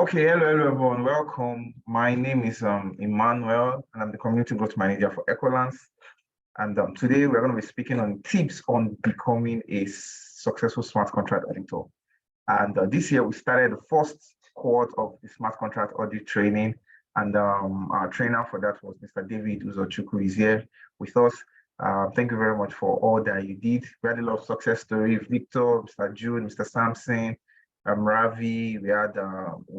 Okay, hello everyone. Welcome. My name is Emmanuel, and I'm the Community Growth Manager for EkoLance. And today we're going to be speaking on tips on becoming a successful smart contract auditor. And this year we started the first cohort of the smart contract audit training, and our trainer for that was Mr. David Uzochukwu. Is here with us. Thank you very much for all that you did. We had a lot of success stories. Victor, Mr. Jude, Mr. Sampson, Ravi. We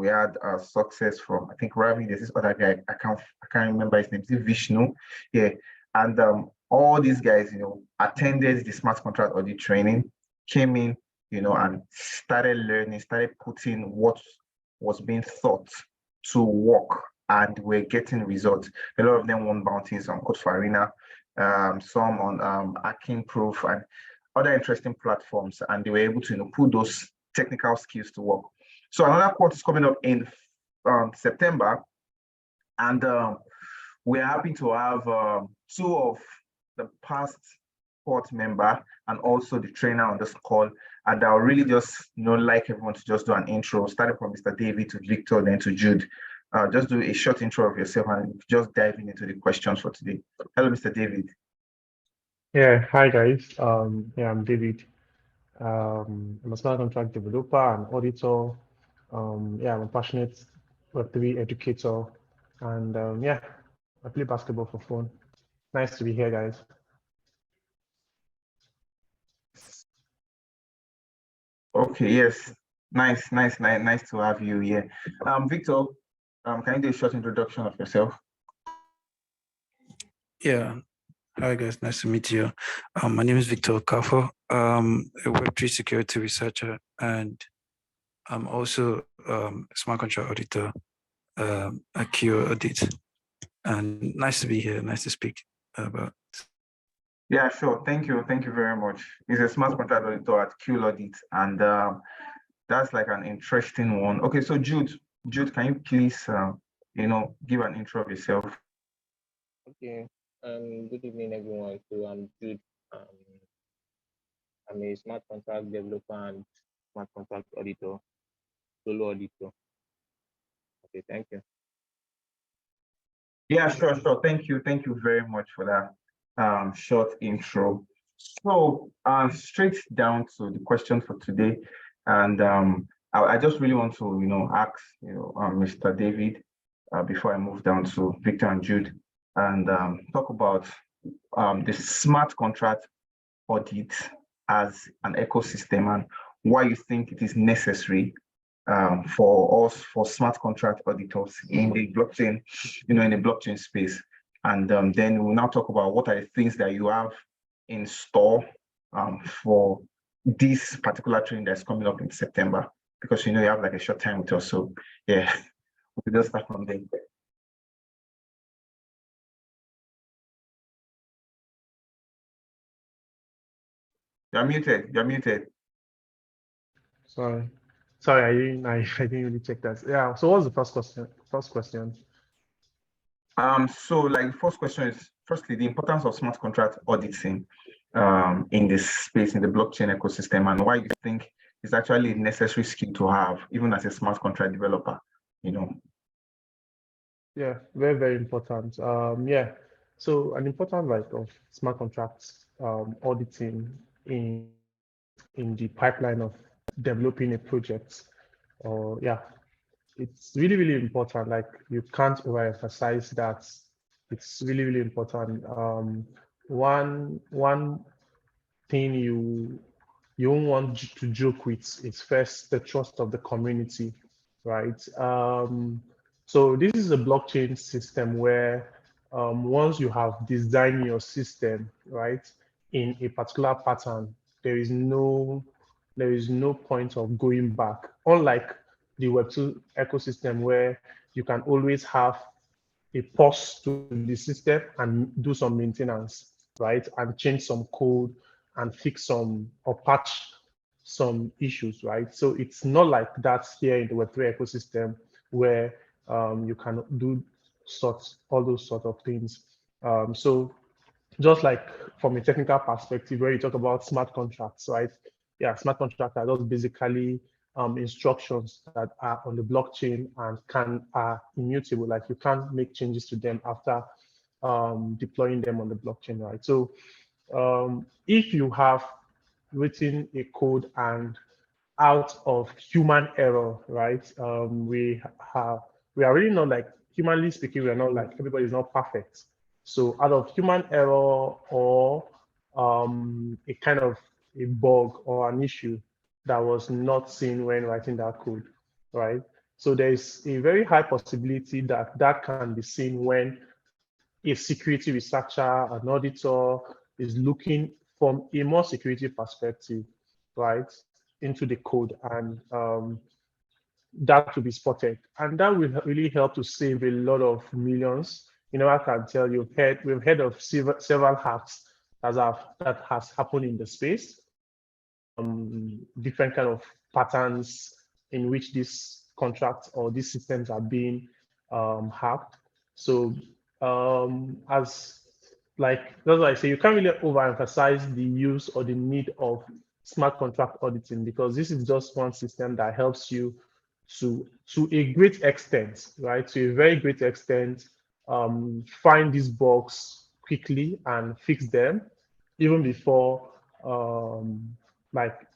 had success from, I think, Ravi. There's this other guy. I can't remember his name. Is it Vishnu? Yeah. And all these guys, attended the smart contract audit training, came in, and started learning, started putting what was being thought to work, and we're getting results. A lot of them won bounties on Codefarina, some on Hacking Proof and other interesting platforms, and they were able to put those technical skills to work. So another course is coming up in September, and we're happy to have two of the past court member and also the trainer on this call, and I'll really just like everyone to just do an intro, starting from Mr. David to Victor, then to Jude. Just do a short intro of yourself and just diving into the questions for today. Hello, Mr. David. Yeah, hi guys. I'm David. I'm a smart contract developer and auditor. I'm a passionate Web3 educator, and I play basketball for fun. Nice to be here, guys. Okay, yes, nice to have you here. Victor, can you do a short introduction of yourself? Yeah. Hi guys, nice to meet you. My name is Victor Okafor. I'm a Web3 Security Researcher, and I'm also a Smart Contract Auditor at QuillAudits. And nice to be here. Nice to speak about. Yeah, sure. Thank you very much. He's a Smart Contract Auditor at QuillAudits, and that's like an interesting one. Okay, so Jude, can you please give an intro of yourself? Okay. Good evening, everyone. So I'm Jude. I'm a smart contract developer and smart contract auditor, solo auditor. Okay, thank you. Yeah, sure. Thank you very much for that short intro. So straight down to the question for today, and I just really want to ask Mr. David before I move down to Victor and Jude, and talk about the smart contract audit as an ecosystem and why you think it is necessary for us, for smart contract auditors in the blockchain, in the blockchain space. And then we'll now talk about what are the things that you have in store for this particular training that's coming up in September, because you have like a short time with us. So yeah, we'll just start from there. You're muted. Sorry, I didn't really check that. Yeah. So what's the first question? So like the first question is, firstly, the importance of smart contract auditing in this space, in the blockchain ecosystem, and why you think it's actually a necessary skill to have, even as a smart contract developer, Yeah, very, very important. So an important of smart contracts auditing in the pipeline of developing a project, it's really, really important. Like, you can't overemphasize that. It's really, really important. One thing you won't want to joke with is first the trust of the community, right? So this is a blockchain system where once you have designed your system, right, in a particular pattern, there is no point of going back. Unlike the Web2 ecosystem, where you can always have a pause to the system and do some maintenance, right, and change some code and fix some or patch some issues, right? So it's not like that here in the Web3 ecosystem, where you can do all those sort of things. So just like from a technical perspective, where you talk about smart contracts, right? Yeah, smart contracts are just basically instructions that are on the blockchain and are immutable. Like you can't make changes to them after deploying them on the blockchain, right? So if you have written a code and out of human error, right? We are really not, like, humanly speaking, we are not, like, everybody is not perfect. So out of human error or a kind of a bug or an issue that was not seen when writing that code, right? So there's a very high possibility that that can be seen when a security researcher, an auditor is looking from a more security perspective, right, into the code, and that will be spotted. And that will really help to save a lot of millions. You know, I can tell you, we've heard of several hacks that has happened in the space, different kind of patterns in which these contracts or these systems are being hacked. So as like that's why I say you can't really overemphasize the use or the need of smart contract auditing, because this is just one system that helps you to a great extent, right? To a very great extent, find these bugs quickly and fix them even before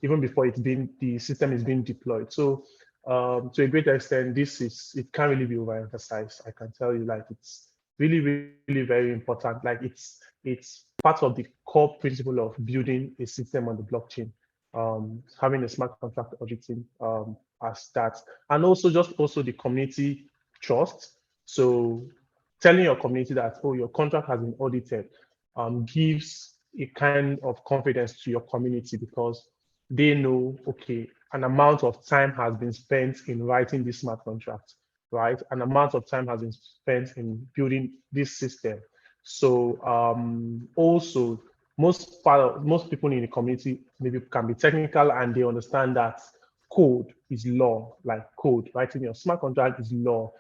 even before the system is being deployed. So to a great extent, it can't really be overemphasized. I can tell you, like, it's really, really very important. Like it's part of the core principle of building a system on the blockchain. Having a smart contract auditing as that, and also the community trust. So telling your community that, oh, your contract has been audited, gives a kind of confidence to your community, because they know, okay, an amount of time has been spent in writing this smart contract, right? An amount of time has been spent in building this system. So also, most people in the community maybe can be technical and they understand that code is law, like code, writing your smart contract is law.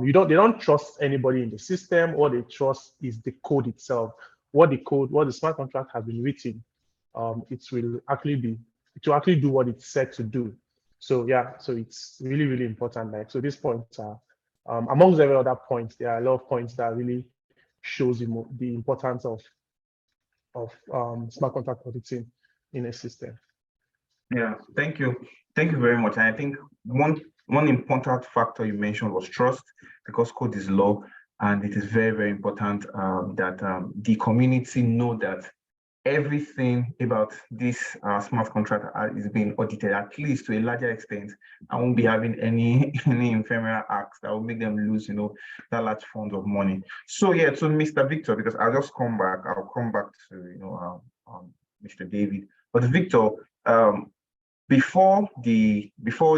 They don't trust anybody in the system. What they trust is the code itself. What the smart contract has been written, it will actually do what it's set to do. So yeah, so it's really, really important. Like, so these points are, amongst every other points, there are a lot of points that really shows the importance of smart contract auditing in a system. Yeah, thank you. Thank you very much. And I think one important factor you mentioned was trust, because code is law, and it is very, very important that the community know that everything about this smart contract is being audited, at least to a larger extent. I won't be having any ephemeral acts that will make them lose, that large funds of money. So yeah, to Mr. Victor, because I'll come back to Mr. David. But Victor, before the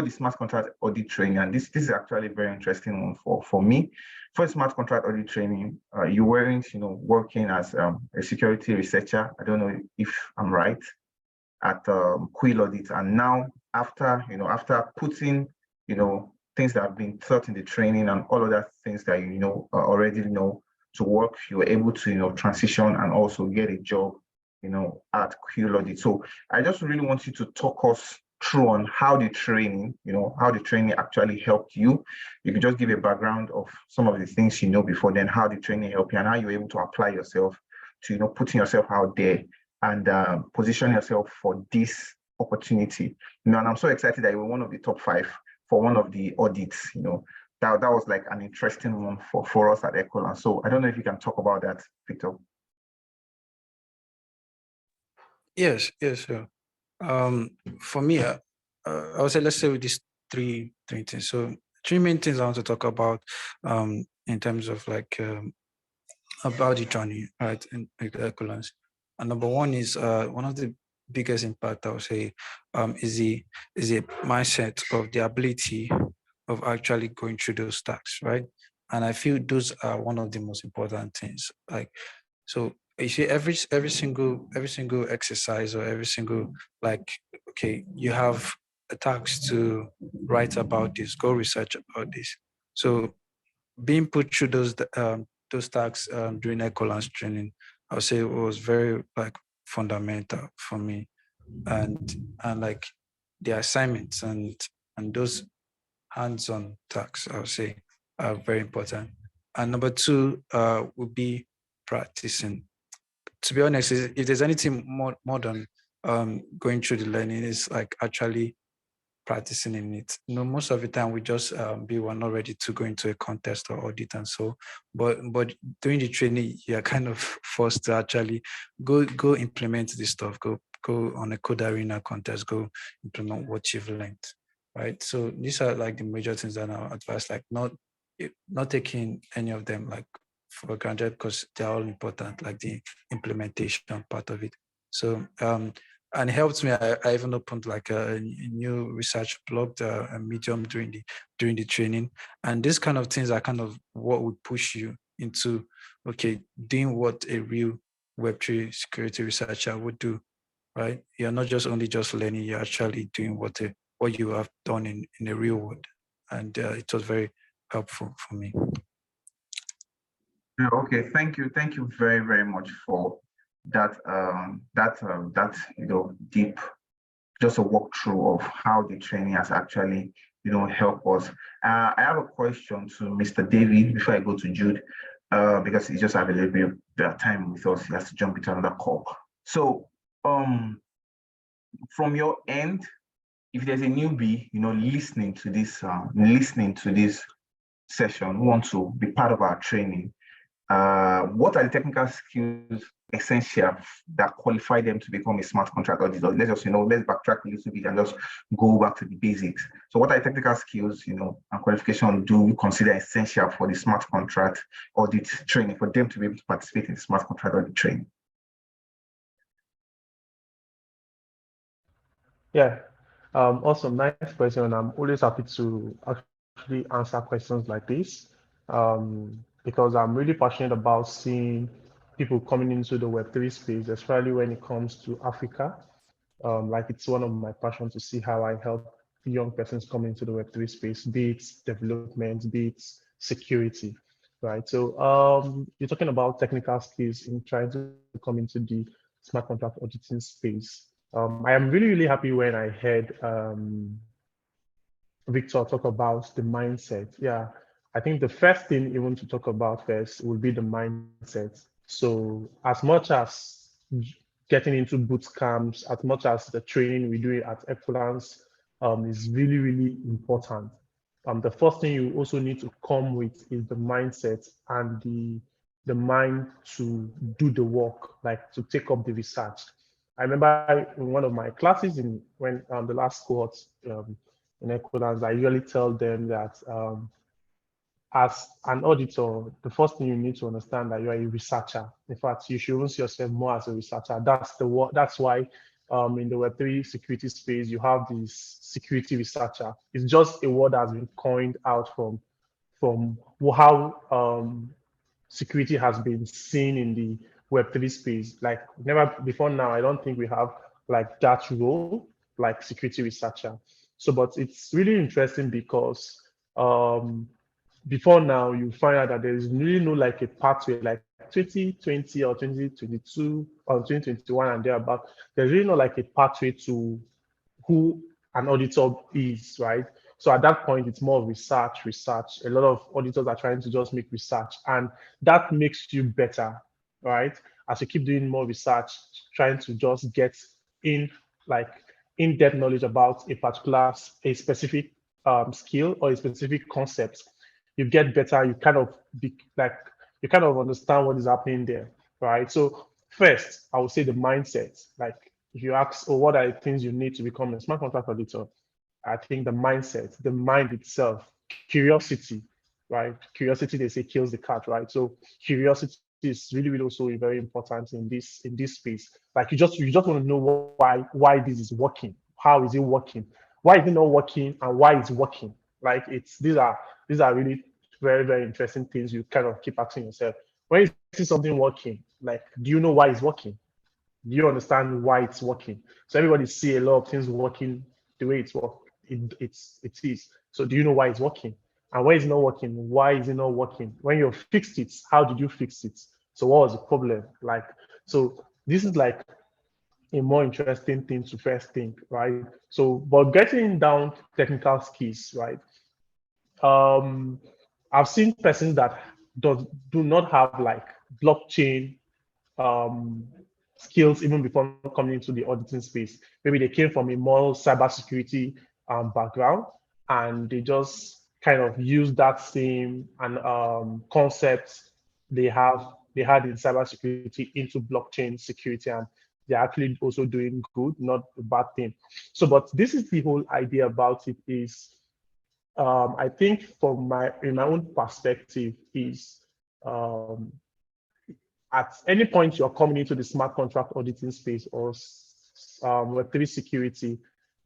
smart contract audit training, and this is actually a very interesting one for me. For smart contract audit training, you weren't working as a security researcher. I don't know if I'm right, at QuillAudits, and now after putting things that have been taught in the training and all of that things that already know to work, you were able to transition and also get a job at QuillAudits. So I just really want you to talk us through on how the training actually helped you. You could just give a background of some of the things before then, how the training helped you, and how you were able to apply yourself to putting yourself out there and position yourself for this opportunity. And I'm so excited that you were one of the top 5 for one of the audits. That was like an interesting one for us at EkoLance. So I don't know if you can talk about that, Victor. Yes, sure. For me, I would say, let's say with these three things. So 3 main things I want to talk about in terms of like about the journey, right, in EkoLance. And number 1 is one of the biggest impact, I would say, is the mindset of the ability of actually going through those tasks, right? And I feel those are one of the most important things. Like, so you see, every single exercise, or every single, like, okay, you have a task to write about this, go research about this. So being put through those tasks during EkoLance training, I would say it was very, like, fundamental for me, and like the assignments and those hands-on tasks, I would say, are very important. And number two would be practicing. To be honest, if there's anything more than going through the learning, is like actually practicing in it. Most of the time we just we're not ready to go into a contest or audit and so, but during the training, you're kind of forced to actually go implement this stuff, go on a code arena contest, go implement what you've learned, right? So these are like the major things that I advise, like not taking any of them like for granted, because they're all important, like the implementation part of it. So and it helped me. I even opened like a new research blog, a Medium during the training, and these kind of things are kind of what would push you into doing what a real Web3 security researcher would do, right? You're not just learning; you're actually doing what you have done in the real world, and it was very helpful for me. Okay, thank you very, very much for that deep, just a walkthrough of how the training has actually helped us. I have a question to Mr. David before I go to Jude, because he just have a little bit of time with us. He has to jump into another call. So from your end, if there's a newbie listening to this session, who wants to be part of our training, what are the technical skills essential that qualify them to become a smart contract auditor? Let's backtrack a little bit and just go back to the basics. So what are the technical skills, and qualification do you consider essential for the smart contract audit training, for them to be able to participate in the smart contract audit training? Yeah, awesome, nice question. I'm always happy to actually answer questions like this, because I'm really passionate about seeing people coming into the Web3 space, especially when it comes to Africa. Like it's one of my passions to see how I help young persons come into the Web3 space, be it development, be it security, right? So you're talking about technical skills in trying to come into the smart contract auditing space. I am really, really happy when I heard Victor talk about the mindset. Yeah, I think the first thing even to talk about first will be the mindset. So as much as getting into boot camps, as much as the training we do at EkoLance is really, really important. The first thing you also need to come with is the mindset and the mind to do the work, like to take up the research. I remember in one of my classes when the last cohort in EkoLance, I usually tell them that as an auditor, the first thing you need to understand that you are a researcher. In fact, you should even see yourself more as a researcher. That's why in the Web3 security space, you have this security researcher. It's just a word that has been coined out from how security has been seen in the Web3 space. Like never before now, I don't think we have like that role, like security researcher. So, but it's really interesting because before now, you find out that there is really no like a pathway, like 2020 or 2022 or 2021 and thereabout. There's really not like a pathway to who an auditor is, right? So at that point, it's more research. A lot of auditors are trying to just make research, and that makes you better, right? As you keep doing more research, trying to just get in like in-depth knowledge about a specific skill or a specific concept, you get better. You kind of you kind of understand what is happening there, right? So first, I would say the mindset. Like if you ask, oh, what are the things you need to become a smart contract auditor? I think the mindset, the mind itself, curiosity, right? Curiosity, they say, kills the cat, right? So curiosity is really, really also very important in this space. Like you just want to know why this is working. How is it working? Why is it not working, and why it's working? Like these are really very, very interesting things you kind of keep asking yourself. When you see something working, like, do you know why it's working? Do you understand why it's working? So everybody see a lot of things working the way it's working. It is. So do you know why it's working? And when it's not working, why is it not working? When you fixed it, how did you fix it? So what was the problem? Like, so this is like a more interesting thing to first think, right? So, but getting down to technical skills, right? I've seen persons that do not have like blockchain um, skills even before coming into the auditing space. Maybe they came from a more cybersecurity background, and they just kind of use that same and concepts they had in cybersecurity into blockchain security, and they're actually also doing good, not a bad thing. So, but this is the whole idea about it is I think from in my own perspective is um, at any point you're coming into the smart contract auditing space or Web3 security,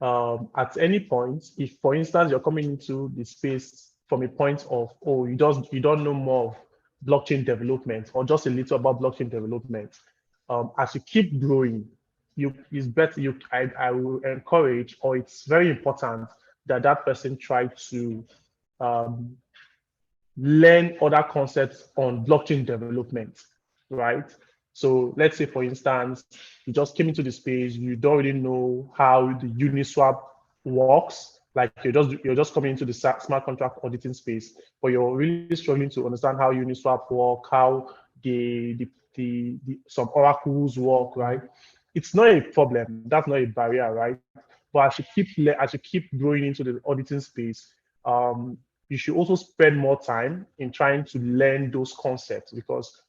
at any point, if for instance you're coming into the space from a point of, oh, you don't know more of blockchain development or just a little about blockchain development, as you keep growing, it's better I will encourage, or it's very important that that person try to um, learn other concepts on blockchain development, right? So let's say, for instance, you just came into the space, you don't really know how the Uniswap works. Like you're just coming into the smart contract auditing space, but you're really struggling to understand how Uniswap work, how some oracles work, right? It's not a problem. That's not a barrier, right? But as you keep growing into the auditing space, you should also spend more time in trying to learn those concepts, because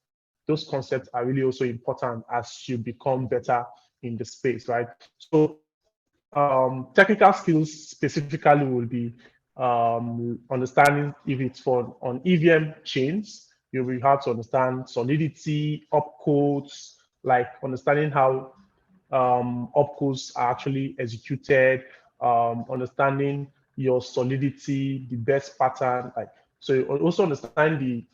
those concepts are really also important as you become better in the space, right? So technical skills specifically will be understanding if it's for on EVM chains, you will have to understand solidity, opcodes, like understanding how opcodes are actually executed, understanding your solidity, the best pattern, like so you also understand the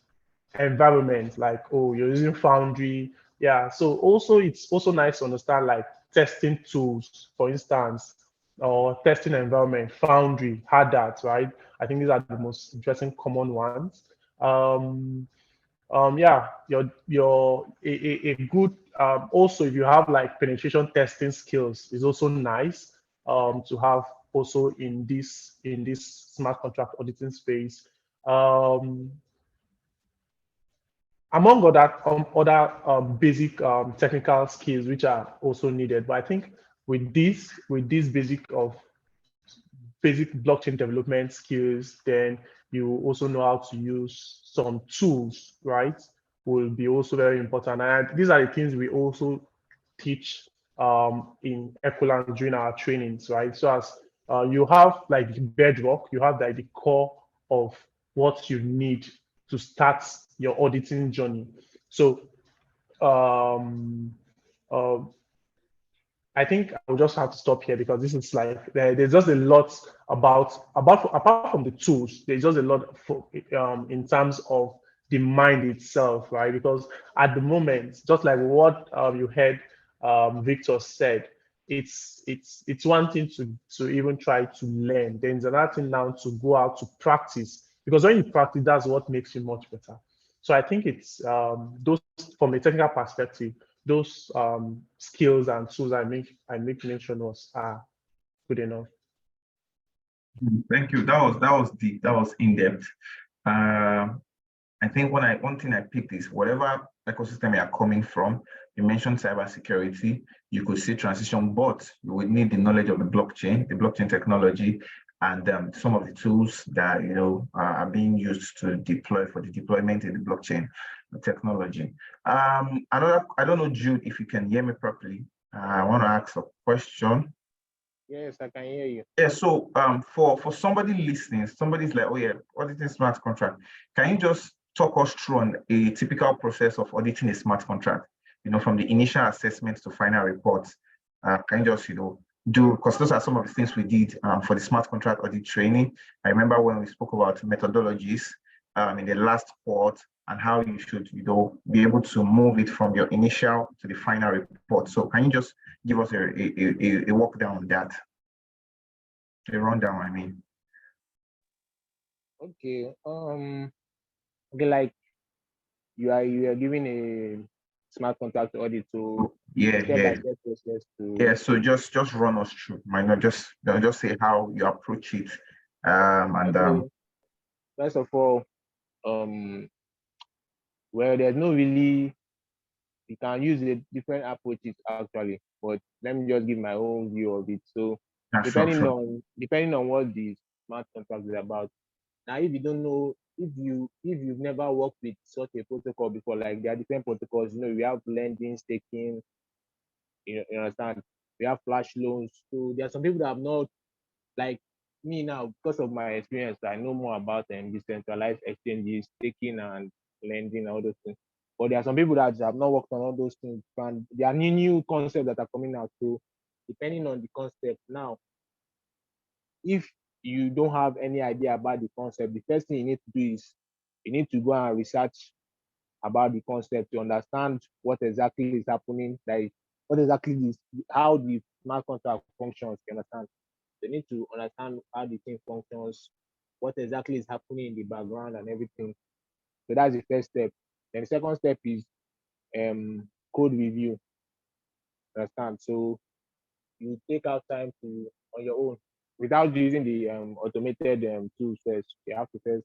environment, like, oh, you're using Foundry. Yeah. So also it's also nice to understand like testing tools, for instance, or testing environment, Foundry, had that, right? I think these are the most interesting common ones. Yeah, a good also if you have like penetration testing skills is also nice to have also in this smart contract auditing space. Among other basic technical skills which are also needed. But I think with this basic blockchain development skills, then you also know how to use some tools, right? Will be also very important. And these are the things we also teach in EkoLance during our trainings, right? So as you have like the bedrock, you have like the core of what you need to start your auditing journey. So um, uh, I think I'll just have to stop here, because this is like there's just a lot apart from the tools. There's just a lot in terms of the mind itself, right? Because at the moment, just like what you heard Victor said, it's one thing to even try to learn. Then there's another thing now to go out to practice, because when you practice, that's what makes you much better. So I think it's those, from a technical perspective, those skills and tools I make mention was are good enough. Thank you. That was deep. That was in depth. I think one thing I picked is whatever ecosystem you are coming from. You mentioned cybersecurity. You could see transition, but you would need the knowledge of the blockchain technology, and some of the tools that are being used to deploy for the deployment in the blockchain technology. I don't know, Jude, if you can hear me properly. I want to ask a question. Yes, I can hear you. Yeah, so for somebody listening, somebody's like, oh yeah, auditing smart contract. Can you just talk us through on a typical process of auditing a smart contract? From the initial assessment to final reports. Can you just do, because those are some of the things we did for the smart contract audit training. I remember when we spoke about methodologies in the last part, and how you should be able to move it from your initial to the final report. So can you just give us a walk down on that? A rundown, I mean. Okay. Okay, like you are giving smart contract audit. So yeah, step-by-step process to yeah. So just run us through. Might not just say how you approach it. okay. First of all, well, there's no really, you can use different approaches actually, but let me just give my own view of it. So yeah, depending on what the smart contract is about. Now, if you don't know, if you've never worked with such a protocol before, like there are different protocols, we have lending, staking, you understand, we have flash loans. So there are some people that have not, like me now, because of my experience, I know more about decentralized exchanges, staking and lending, all those things. But there are some people that have not worked on all those things, and there are new concepts that are coming out. So depending on the concept now, if you don't have any idea about the concept, the first thing you need to do is you need to go and research about the concept to understand what exactly is happening, like what exactly is how the smart contract functions. You understand? They need to understand how the thing functions, what exactly is happening in the background and everything. So that's the first step. Then the second step is code review. Understand? So you take out time to on your own without using the automated tools first. You have to first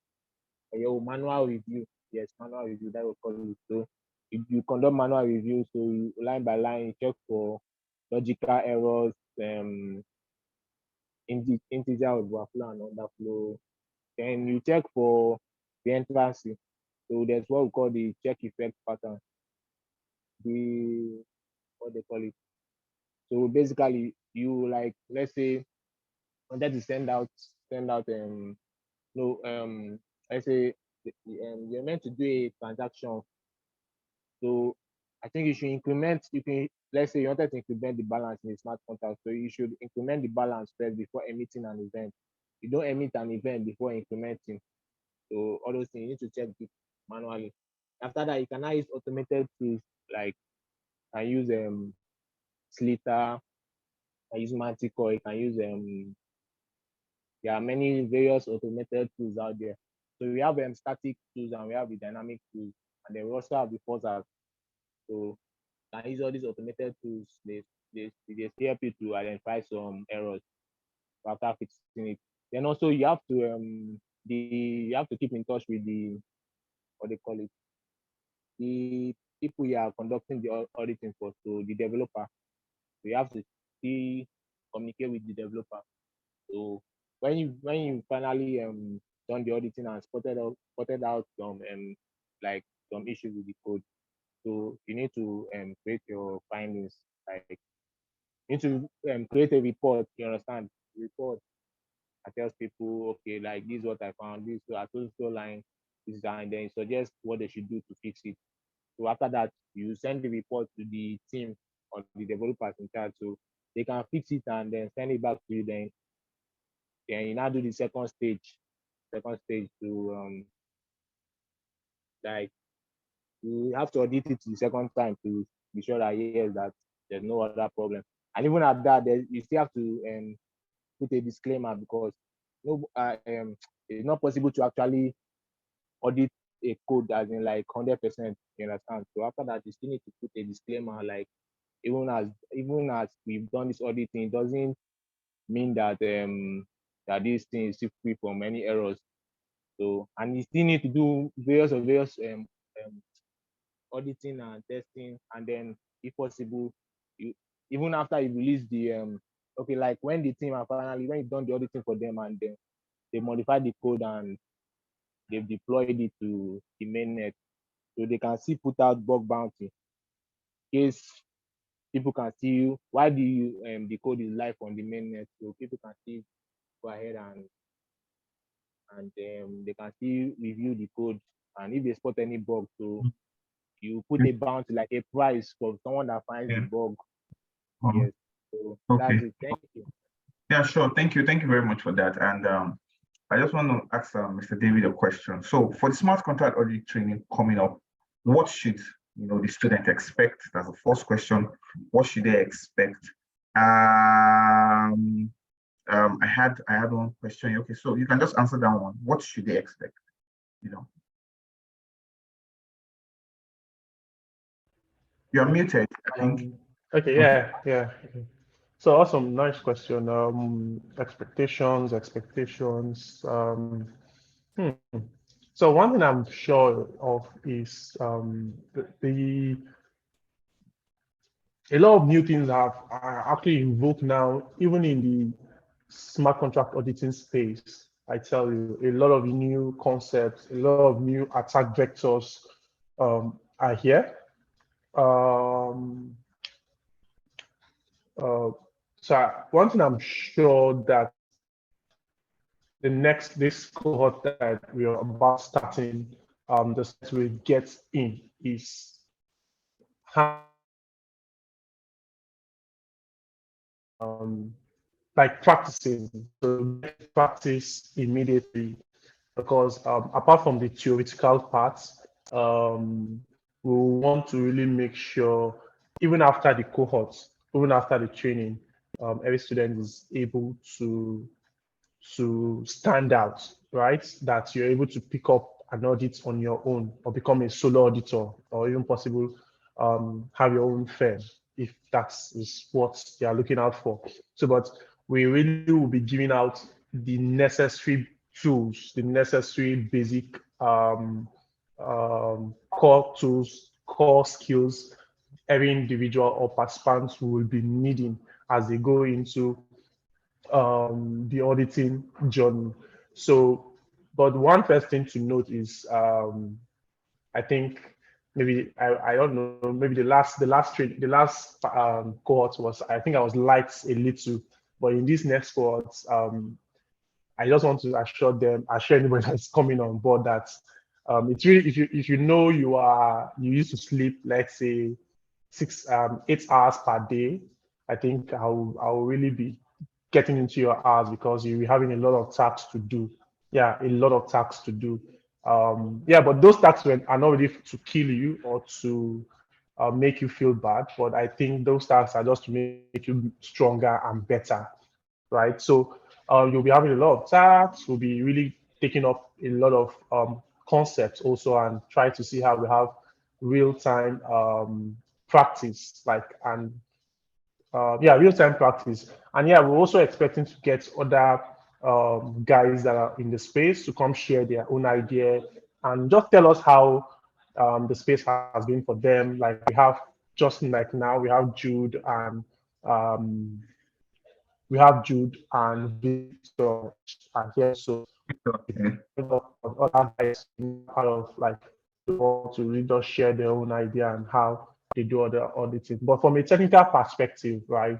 on your own manual review. Yes, manual review, that will call it. So you conduct manual review, so you line by line, you check for logical errors, integer overflow and underflow. Then you check for the entrance. So there's what we call the check effect pattern. The what they call it. So basically, you like, let's say wanted to send out no let's say you're meant to do a transaction. So I think you should let's say you wanted to increment the balance in a smart contract. So you should increment the balance first before emitting an event. You don't emit an event before incrementing. So all those things you need to check it manually. After that, you can now use automated tools like I use Slither, I use Manticore, you can use there are many various automated tools out there. So we have static tools and we have the dynamic tools, and then we also have the fuzzers. So you can use all these automated tools. They help you to identify some errors after fixing it. Then also you have to you have to keep in touch with the what they call it, the people you are conducting the auditing for, so the developer. So you have to communicate with the developer. So when you finally done the auditing and spotted out some like some issues with the code, so you need to create your findings. Like you need to create a report. You understand? Report that tells people, okay, like this is what I found. This so I told so line. This is and then suggest what they should do to fix it. So after that, you send the report to the team or the developers in charge, so they can fix it and then send it back to you. Then you now do the second stage. Second stage to like you have to audit it the second time to be sure that yes, that there's no other problem. And even at that, you still have to put a disclaimer because no, it's not possible to actually audit a code as in like 100%. You understand? So after that, you still need to put a disclaimer like even as we've done this auditing, it doesn't mean that that this thing is still free from any errors. So and you still need to do various auditing and testing, and then if possible, you even after you release the okay, like when the team are finally when you've done the auditing for them and then they modify the code and they've deployed it to the mainnet, so they can still put out bug bounty in case people can see why the code is live on the mainnet, so people can still go ahead and they can still review the code, and if they spot any bug, so you put a bounty like a price for someone that finds the Yeah. bug. Uh-huh. Yes, so Okay. that's it. Thank you. Yeah, sure. Thank you. Thank you very much for that. And I just want to ask Mr. David a question. So for the smart contract audit training coming up, what should the student expect? That's the first question. What should they expect? I had one question. Okay, so you can just answer that one. What should they expect? You're muted, I think. Okay, yeah. So awesome, nice question. Expectations. Hmm. So one thing I'm sure of is a lot of new things are actually invoked now, even in the smart contract auditing space. I tell you, a lot of new concepts, a lot of new attack vectors are here. Um, uh, so one thing I'm sure that this cohort that we are about starting, the steps we get in is how, like practicing. So practice immediately, because apart from the theoretical parts, we want to really make sure, even after the cohorts, even after the training, every student is able to stand out, right? That you're able to pick up an audit on your own, or become a solo auditor, or even possible have your own firm, if that is what you are looking out for. So, but we really will be giving out the necessary tools, the necessary basic core tools, core skills every individual or participants will be needing as they go into the auditing journey. So, but one first thing to note is, I think maybe I don't know, maybe the last cohort was, I think I was light a little, but in this next cohort, I just want to assure anybody that's coming on board that it's really, if you know you used to sleep, let's say 8 hours per day, I think I'll really be getting into your hours, because you'll be having a lot of tasks to do. Yeah, a lot of tasks to do. Yeah, but those tasks are not really to kill you or to make you feel bad. But I think those tasks are just to make you stronger and better, right? So you'll be having a lot of tasks. We'll be really taking up a lot of concepts also, and try to see how we have real-time practice, real-time practice. And yeah, we're also expecting to get other guys that are in the space to come share their own idea and just tell us how the space has been for them. Like we have Justin, like now we have Jude and um, Victor are here. So Okay. other guys part of like to really just share their own idea and how they do other auditing. But from a technical perspective, right,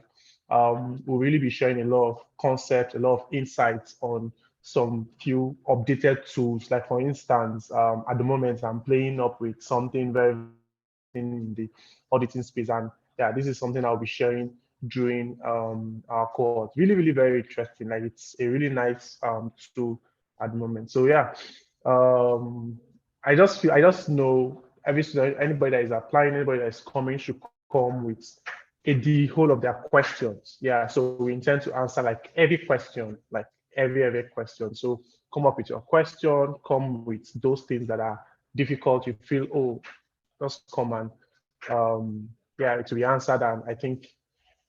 we'll really be sharing a lot of concepts, a lot of insights on some few updated tools. Like for instance, at the moment, I'm playing up with something very in the auditing space, and yeah, this is something I'll be sharing during our course. Really, really very interesting. Like it's a really nice tool at the moment. So yeah, I just know every student, anybody that is applying, anybody that is coming should come with the whole of their questions. Yeah, so we intend to answer like every question, like every question. So come up with your question, come with those things that are difficult. You feel, oh, just come and yeah, it will be answered, and I think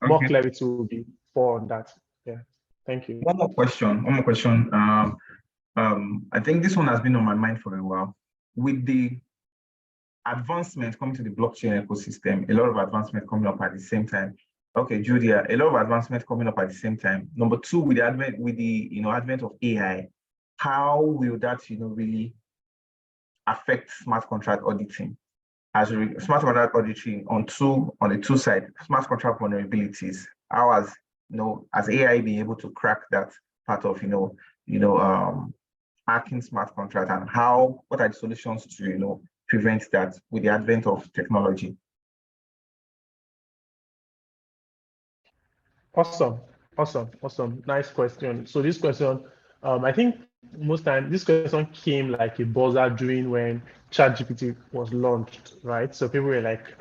more Okay. clarity will be for on that. Yeah, thank you. One more question. I think this one has been on my mind for a while. With the advancement coming to the blockchain ecosystem, a lot of advancement coming up at the same time. Okay, Julia, a lot of advancement coming up at the same time. Number two, with the advent of AI, how will that really affect smart contract auditing? As smart contract auditing on the two side, smart contract vulnerabilities. How has AI been able to crack that part of hacking smart contract, and what are the solutions to prevent that with the advent of technology? Awesome. Nice question. So this question, I think most time this question came like a buzzer during when ChatGPT was launched, right? So people were like,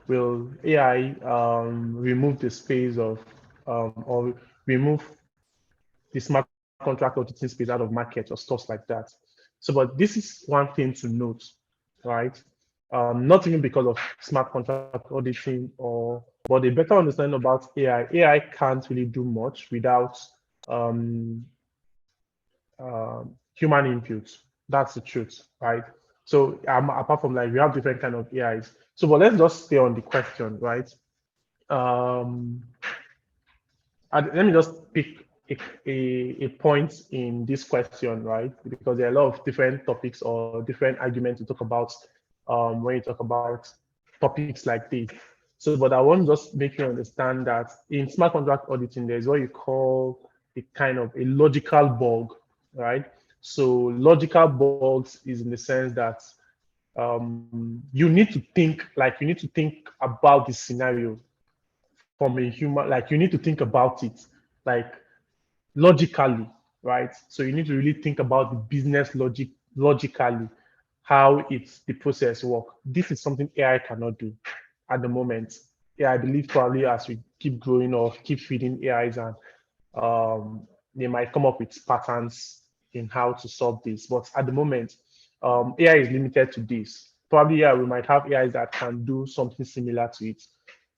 will AI remove the space of or remove the smart contract auditing space out of market or stuff like that? So, but this is one thing to note, right? not even because of smart contract auditing but a better understanding about AI. AI can't really do much without human input. That's the truth, right? So apart from like we have different kind of AIs. So, but let's just stay on the question, right? Let me just pick a point in this question, right? Because there are a lot of different topics or different arguments to talk about when you talk about topics like this. So, but I want to just make you understand that in smart contract auditing, there's what you call a kind of a logical bug, right? So, logical bugs is in the sense that you need to think, like you need to think about the scenario from a human, like you need to think about it like logically, right? So you need to really think about the business logic logically, how it's the process work. This is something AI cannot do at the moment. Yeah, I believe probably as we keep growing or keep feeding AIs and they might come up with patterns in how to solve this. But at the moment, AI is limited to this. Probably, yeah, we might have AIs that can do something similar to it.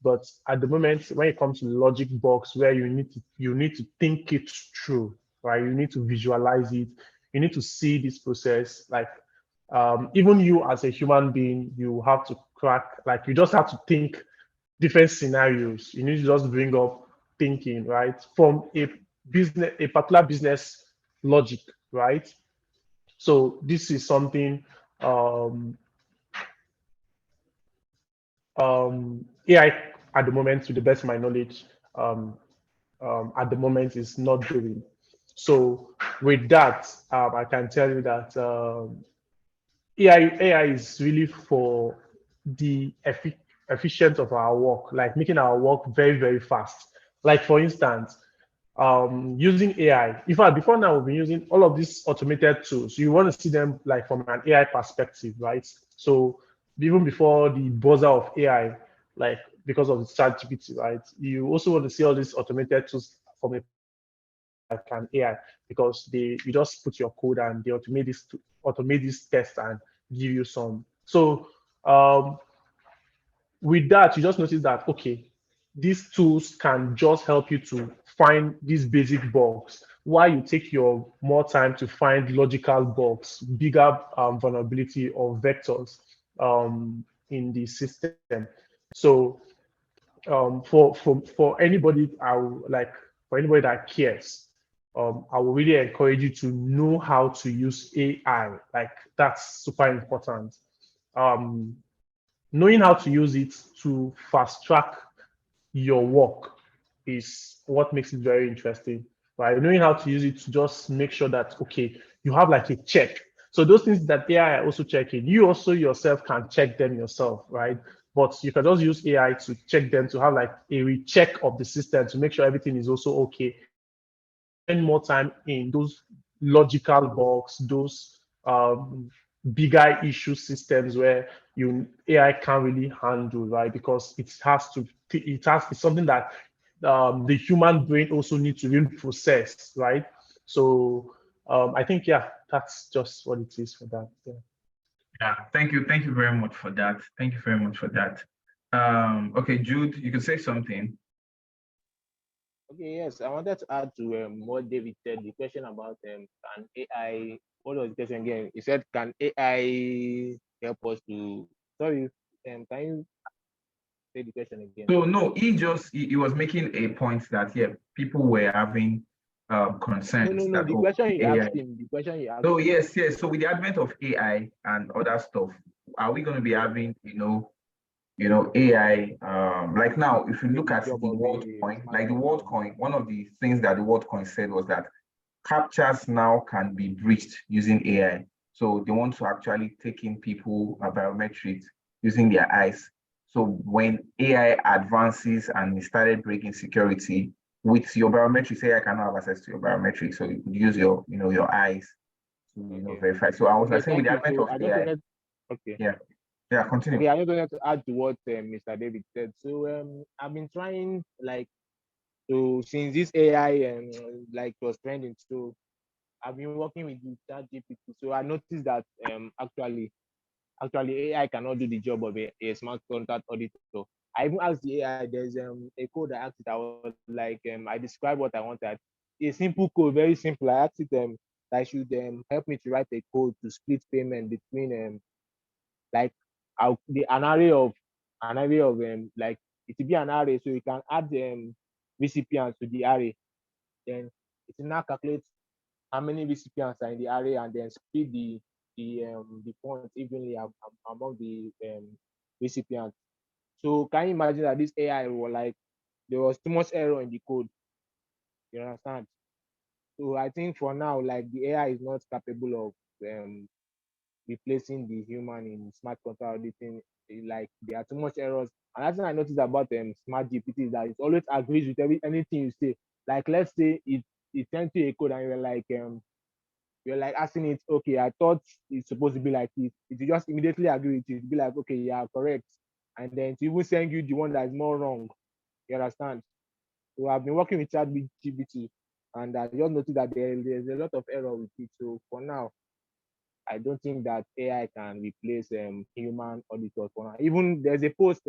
But at the moment, when it comes to logic box, where you need to think it through, right? You need to visualize it. You need to see this process. Like even you as a human being, you have to crack. Like you just have to think different scenarios. You need to just bring up thinking, right, from a particular business logic, right? So this is something AI at the moment, to the best of my knowledge, at the moment is not doing. So with that, I can tell you that AI is really for the efficient of our work, like making our work very, very fast. Like for instance, using AI. In fact, before now, we've been using all of these automated tools. You want to see them like from an AI perspective, right? So even before the buzzer of AI, like because of the ChatGPT, right? You also want to see all these automated tools from a like an AI because you just put your code and they automate this test and give you some. So with that, you just notice that okay, these tools can just help you to find these basic bugs while you take your more time to find logical bugs, bigger vulnerability or vectors in the system. So for anybody, for anybody that cares, I will really encourage you to know how to use AI. Like that's super important. Um, Knowing how to use it to fast track your work is what makes it very interesting, right? Knowing how to use it to just make sure that, okay, you have like a check. So those things that AI are also checking, you also yourself can check them yourself, right? But you can just use AI to check them, to have like a recheck of the system to make sure everything is also okay. Spend more time in those logical bugs, those bigger issue systems where AI can't really handle, right? Because it's something that the human brain also needs to really process, right? So I think yeah, that's just what it is for that. Yeah. Yeah, thank you very much for that. Thank you very much for that. Okay, Jude, you can say something. Okay, yes, I wanted to add to what David said. The question about can AI? What was the question again? He said, "Can AI help us to?" Sorry, can you say the question again? So no, he was making a point that yeah, people were having concerns No. that The oh, question you AI. asked him. The question you asked So him. yes. So with the advent of AI and other stuff, are we going to be having AI like now? If you Take look the at job the of world the coin, smart like the world contract coin, auditor. one of the things that the world coin said was that captchas now can be breached using AI. So they want to actually take in people biometrics using their eyes. So when AI advances and it started breaking security with your biometrics, AI cannot have access to your biometrics. So you could use your eyes to Okay. verify. So I was Okay. like saying with Thank the you. advent So of I just AI, wanted. Okay. yeah, yeah, continue. Okay. I just wanted to add to what Mr. David said. So I've been trying like to since this AI like was trending. So I've been working with the ChatGPT. So I noticed that actually actually AI cannot do the job of a smart contract auditor. I even asked the AI, there's a code I asked it, I was like, I described what I wanted. A simple code, very simple. I asked it that should help me to write a code to split payment between like an array of like it will be an array, so you can add recipients to the array. Then it will now calculate how many recipients are in the array and then split the funds evenly among the recipients. So can you imagine that this AI was like there was too much error in the code? You understand? So I think for now, like the AI is not capable of replacing the human in smart contract auditing. Like there are too much errors. And that's what I noticed about smart GPT is that it always agrees with anything you say. Like let's say it sends you a code and you're like asking it, okay, I thought it's supposed to be like this. It will just immediately agree with you. Be like, okay, yeah, correct. And then it will send you the one that is more wrong. You understand? So I've been working with ChatGPT and I just noticed that there's a lot of error with it. So for now, I don't think that AI can replace human auditors for now. Even there's a post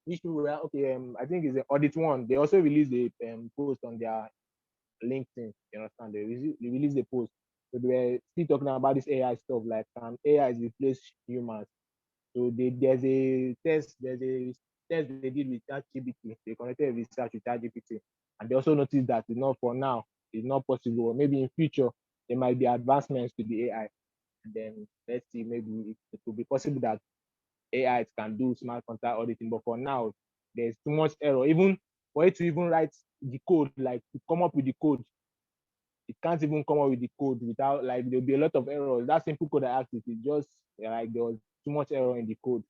which people were okay. I think it's an audit one. They also released a post on their LinkedIn. You understand? They released a post. So they were still talking about this AI stuff, like can AI replace humans? So there's a test they did with ChatGPT. They conducted a research with ChatGPT, and they also noticed that it's not for now, it's not possible. Maybe in future there might be advancements to the AI, and then let's see, maybe it could be possible that AI can do smart contract auditing. But for now, there's too much error. Even for it to even write the code, like to come up with the code, it can't even come up with the code without like there'll be a lot of errors. That simple code I asked it just like there was too much error in the code.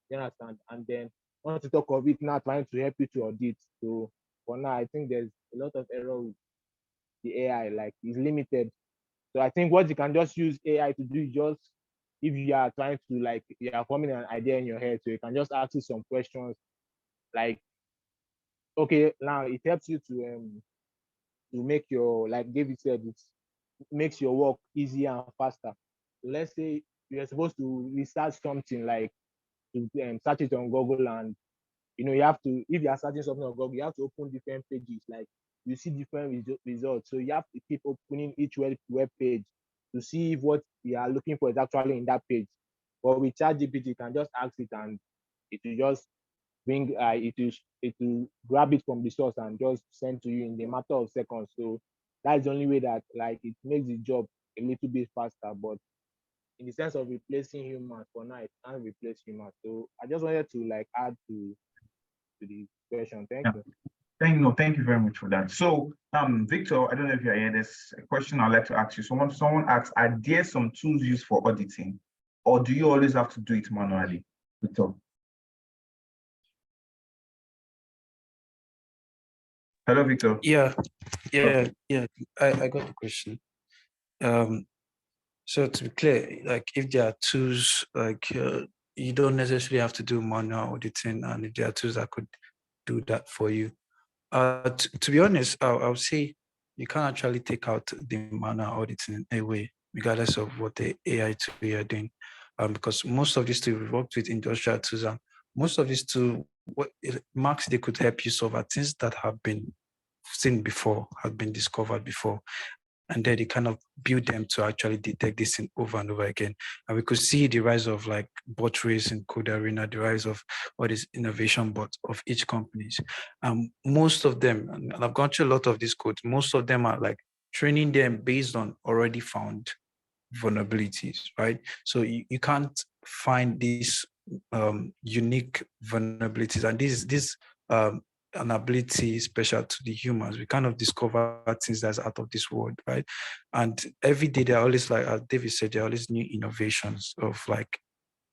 You understand? And then want to talk of it now trying to help you to audit. So for now, I think there's a lot of error with the AI, like it's limited. So I think what you can just use AI to do is just if you are trying to like you are forming an idea in your head, so you can just ask it some questions like okay, now it helps you to make your like David said, it makes your work easier and faster. So let's say you're supposed to research something like to search it on Google, and you have to if you are searching something on Google, you have to open different pages, like you see different results. So you have to keep opening each web page to see if what you are looking for is actually in that page. But with ChatGPT, you can just ask it and it will just bring it will grab it from the source and just send to you in a matter of seconds. So that's the only way that like it makes the job a little bit faster. But in the sense of replacing humans, for now it can't replace humans. So I just wanted to like add to the question. Thank Yeah. you. Thank you very much for that. So, Victor, I don't know if you're here. There's a question I'd like to ask you. Someone asks, are there some tools used for auditing, or do you always have to do it manually? Victor. Hello, Victor. Yeah. I got the question. So to be clear, like if there are tools, like you don't necessarily have to do manual auditing, and if there are tools that could do that for you. To be honest, I'll say you can't actually take out the manual auditing away, regardless of what the AI tool you're doing, because most of these tools we've worked with industrial tools, and most of these tools, what marks they could help you solve are things that have been seen before, have been discovered before, and then they kind of build them to actually detect this thing over and over again. And we could see the rise of like bot race in code arena, the rise of what is innovation bots of each companies. Most of them, and I've gone through a lot of these codes, most of them are like training them based on already found vulnerabilities, right? So you can't find these unique vulnerabilities, and this an ability special to the humans. We kind of discover things that's out of this world, right? And every day there are always, like as David said, there are always new innovations of like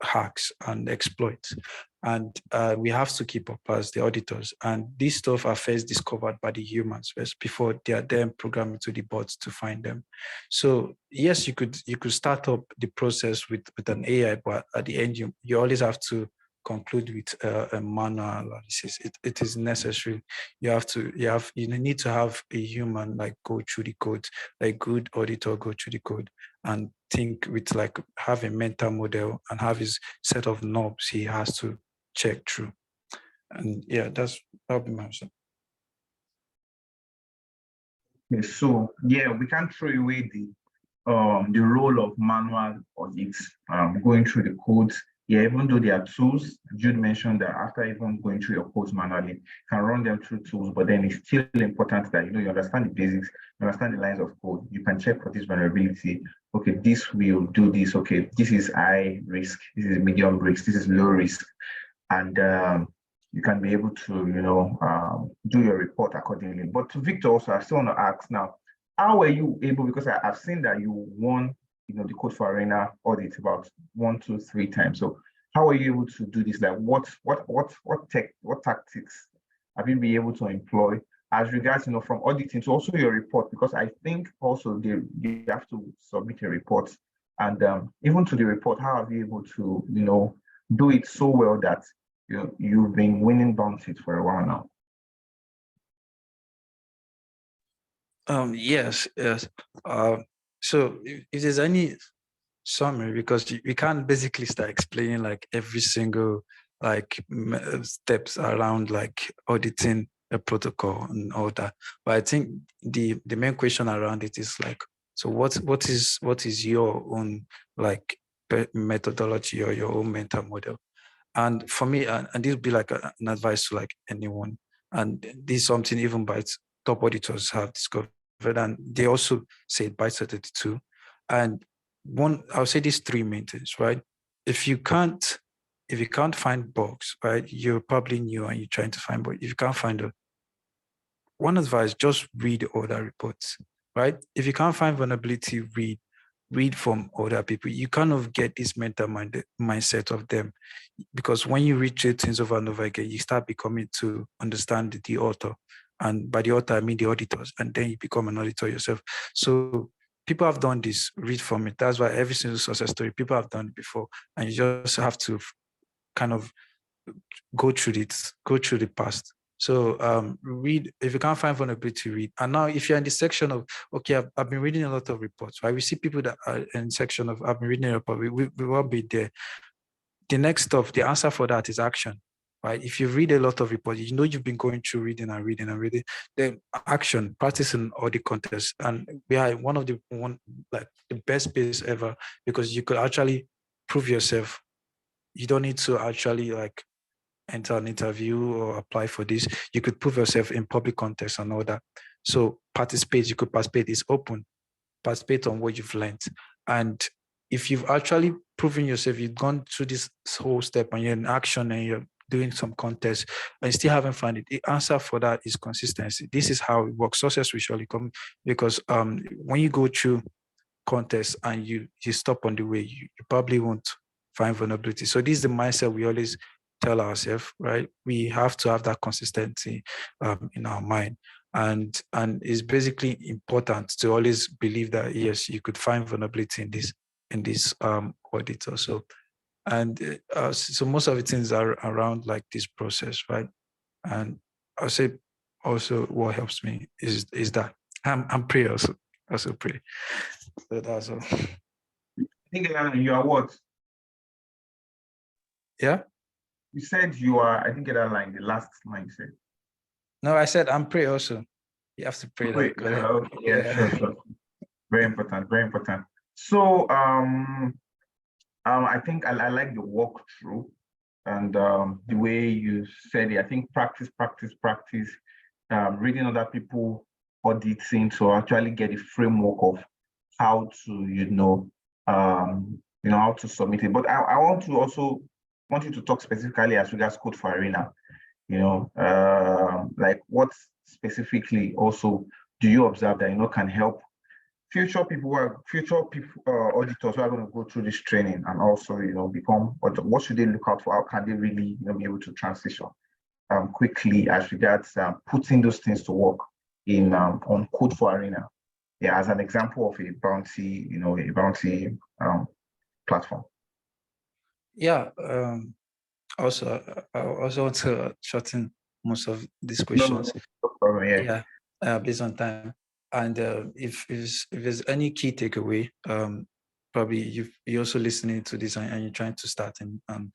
hacks and exploits. And we have to keep up as the auditors. And these stuff are first discovered by the humans first before they are then programmed into the bots to find them. So yes, you could start up the process with an AI, but at the end you always have to conclude with a manual analysis. It is necessary. You need to have a human like go through the code, a good auditor go through the code and think with like have a mental model and have his set of knobs he has to check through. And yeah, that'll be my answer. Okay, so yeah, we can't throw away the role of manual audits, going through the codes. Yeah, even though there are tools, Jude mentioned that after even going through your codes manually, you can run them through tools, but then it's still important that you understand the basics, you understand the lines of code. You can check for this vulnerability. Okay, this will do this. Okay, this is high risk, this is medium risk, this is low risk. And you can be able to, do your report accordingly. But to Victor also, I still want to ask now, how were you able, because I've seen that you won, the Code for Arena audit about 1, 2, 3 times. So how are you able to do this? Like what tactics have you been able to employ as regards, from auditing to also your report? Because I think also you have to submit a report, and even to the report, how have you able to, do it so well that you've been winning bounties for a while now? Yes. So if there's any summary, because we can't basically start explaining like every single like steps around like auditing a protocol and all that. But I think the main question around it is like, so what is your own like methodology or your own mental model? And for me, and this would be like an advice to like anyone, and this is something even by top auditors have discovered, and they also say it by 32. And I'll say these 3 main things, right? If you can't find bugs, right, you're probably new and you're trying to find bugs. If you can't find it, one advice, just read other reports, right? If you can't find vulnerability, read from other people. You kind of get this mental mindset of them, because when you read things over and over again, you start becoming to understand the author. And by the author, I mean the auditors, and then you become an auditor yourself. So people have done this, read from it. That's why every single success story, people have done it before, and you just have to kind of go through the past. So read. If you can't find vulnerability, read. And now if you're in the section of, okay, I've been reading a lot of reports, right? We see people that are in section of, I've been reading a report, we won't be there. The next stuff, the answer for that is action, right? If you read a lot of reports, you've been going through reading, then action, practicing all the contests. And we are one of the best place ever, because you could actually prove yourself. You don't need to actually like enter an interview or apply for this. You could prove yourself in public contests and all that. So you could participate, it's open. Participate on what you've learned. And if you've actually proven yourself, you've gone through this whole step and you're in action and you're doing some contests and you still haven't found it, the answer for that is consistency. This is how it works. Success will surely come, because when you go through contests and you stop on the way, you probably won't find vulnerability. So this is the mindset we always tell ourselves, right? We have to have that consistency in our mind. And it's basically important to always believe that, yes, you could find vulnerability in this audit also. And so most of the things are around like this process, right? And I'll say also what helps me is that I'm pray also pray. So that's all. I think you are what? Yeah? You said you are, I didn't get that line, the last line you said. No, I said I'm pray also. You have to pray. Wait, sure. Very important, very important. So I think I like the walkthrough and the way you said it. I think practice, reading other people auditing to actually get a framework of how to, how to submit it. But I want you to talk specifically as regards Code for Arena. Like what specifically also do you observe that can help future auditors who are going to go through this training and also become, what should they look out for? How can they really be able to transition quickly as regards putting those things to work in on Code for Arena? Yeah, as an example of a bounty, platform. Yeah. Also, I also want to shorten most of these No, no, questions. no problem. Yeah. Yeah, based on time. And if there's any key takeaway, probably you're also listening to this and you're trying to start, and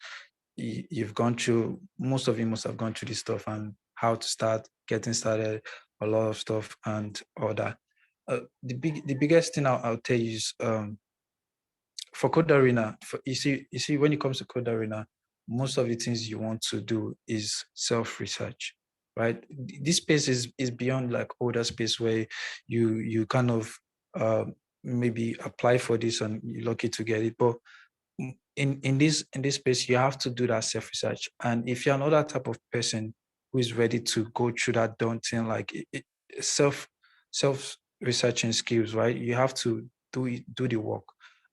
you've gone through, most of you must have gone through this stuff and how to start, getting started, a lot of stuff and all that. The biggest thing I'll tell you is for Code Arena, you see, when it comes to Code Arena, most of the things you want to do is self-research, right? This space is beyond like older space where you kind of maybe apply for this and you're lucky to get it. But in this space, you have to do that self-research. And if you're another type of person who is ready to go through that daunting, like self researching skills, right? You have to do the work.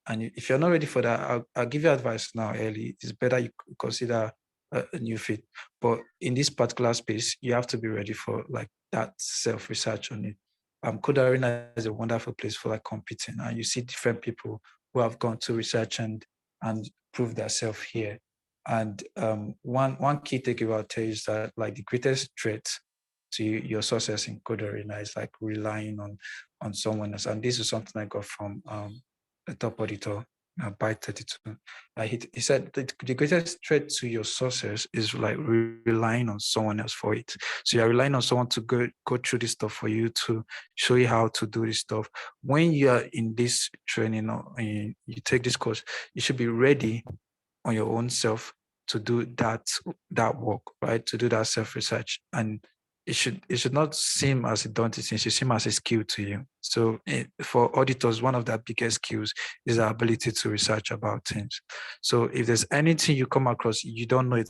And if you're not ready for that, I'll give you advice now early. It's better you consider a new fit. But in this particular space, you have to be ready for like that self-research on it. Code Arena is a wonderful place for like competing, and you see different people who have gone to research and prove themselves here. And one key takeaway I'll tell you is that like the greatest threat to your success in Code Arena is like relying on someone else. And this is something I got from a top auditor by 32. He said that the greatest threat to your success is like relying on someone else for it. So you're relying on someone to go through this stuff for you, to show you how to do this stuff. When you are in this training or you take this course, you should be ready on your own self to do that work, right? To do that self-research. And it should not seem as a daunting thing, it should seem as a skill to you. So for auditors, one of their biggest skills is the ability to research about things. So if there's anything you come across, you don't know it,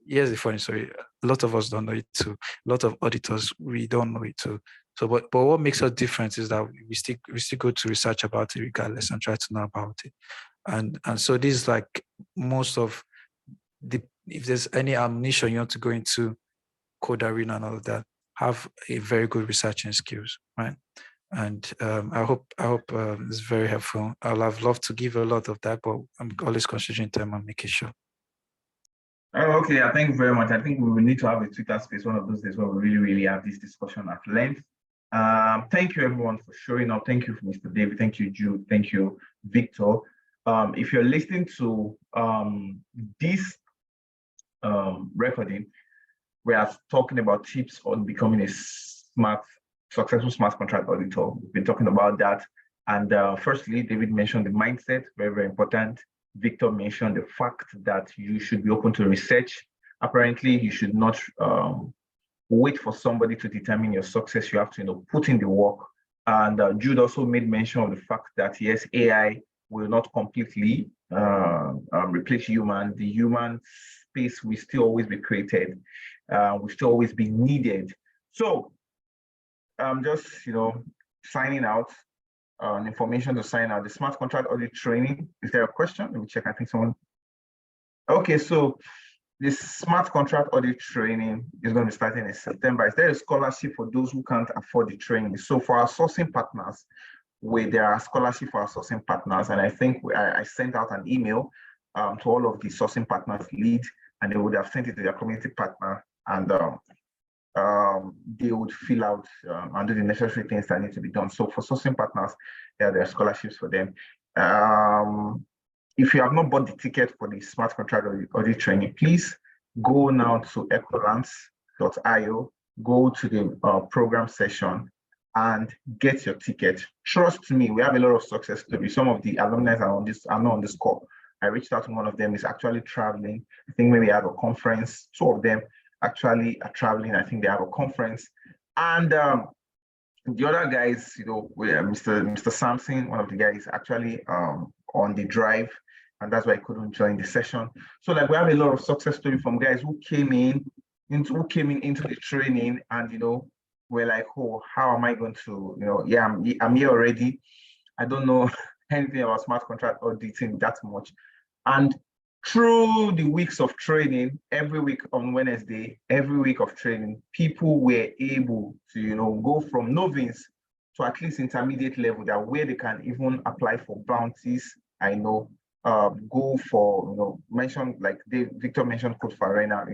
here's the funny story, a lot of us don't know it too. A lot of auditors, we don't know it too. So, but what makes us different is that we still go to research about it regardless and try to know about it. And so this is like most of if there's any ammunition you want to go into Code Arena and all of that, have a very good researching skills, right? And I hope it's very helpful. I'll have loved to give a lot of that, but I'm always considering time and making sure. Oh, okay, thank you very much. I think we will need to have a Twitter space one of those days where we really have this discussion at length. Thank you everyone for showing up. Thank you, Mr. David. Thank you, Jude. Thank you, Victor. If you're listening to this recording, we are talking about tips on becoming a successful smart contract auditor. We've been talking about that. And firstly, David mentioned the mindset, very, very important. Victor mentioned the fact that you should be open to research. Apparently, you should not wait for somebody to determine your success. You have to, put in the work. And Jude also made mention of the fact that yes, AI will not completely replace human. The human space will still always be created, will still always be needed. So I'm just, signing out. Information to sign out. The smart contract audit training. Is there a question? Let me check. I think someone. Okay, so this smart contract audit training is going to be starting in September. Is there a scholarship for those who can't afford the training? So for our sourcing partners, there are scholarships for our sourcing partners, and I think I sent out an email to all of the sourcing partners lead, and they would have sent it to their community partner, and they would fill out and do the necessary things that need to be done. So for sourcing partners, there are scholarships for them. If you have not bought the ticket for the smart contract audit training, please go now to EkoLance.io, go to the program session and get your ticket. Trust me, we have a lot of success stories. Some of the alumni are not on this call. I reached out to one of them, is actually traveling. I think maybe I have a conference. Two of them actually are traveling. I think they have a conference. And the other guys, Mr. Sampson, one of the guys, actually on the drive, and that's why I couldn't join the session. So like we have a lot of success story from guys who came into the training, and we're like, oh, how am I going to, I'm here already. I don't know anything about smart contract auditing that much. And through the weeks of training, every week on Wednesday, every week of training, people were able to, go from novice to at least intermediate level, that where they can even apply for bounties. I know go for, mention like Victor mentioned Code for Arena,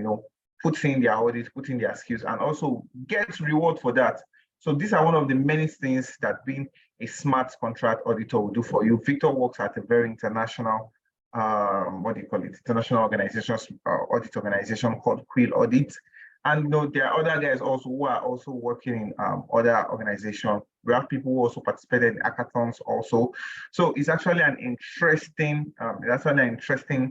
put in their audits, put in their skills, and also get reward for that. So these are one of the many things that being a smart contract auditor will do for you. Victor works at a very international, international organization, audit organization called QuillAudits. And there are other guys also who are also working in other organizations. We have people who also participated in hackathons also. So it's actually an interesting,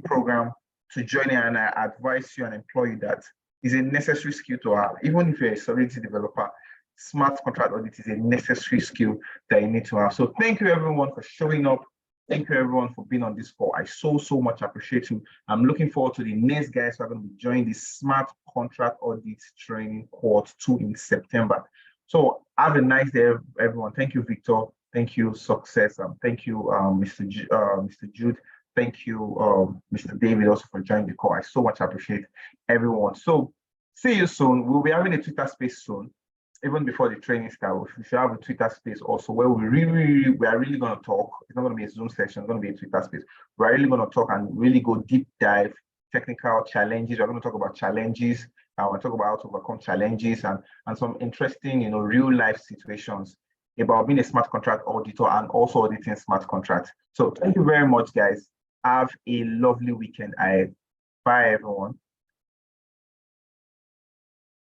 program to join in, and I advise you and employ you that is a necessary skill to have. Even if you're a Solidity developer, smart contract audit is a necessary skill that you need to have. So thank you everyone for showing up. Thank you everyone for being on this call. I so much appreciate you. I'm looking forward to the next guys who are going to be joining the Smart Contract Audit Training Cohort 2 in September. So have a nice day, everyone. Thank you, Victor. Thank you, Success. Thank you, Mr. Jude. Thank you, Mr. David, also for joining the call. I so much appreciate everyone. So see you soon. We'll be having a Twitter space soon. Even before the training starts, we should have a Twitter space also where we are really going to talk. It's not going to be a Zoom session, it's going to be a Twitter space. We're really going to talk and really go deep dive, technical challenges. We're going to talk about challenges. We'll talk about how to overcome challenges and some interesting, real life situations about being a smart contract auditor and also auditing smart contracts. So thank you very much, guys. Have a lovely weekend. Bye, everyone.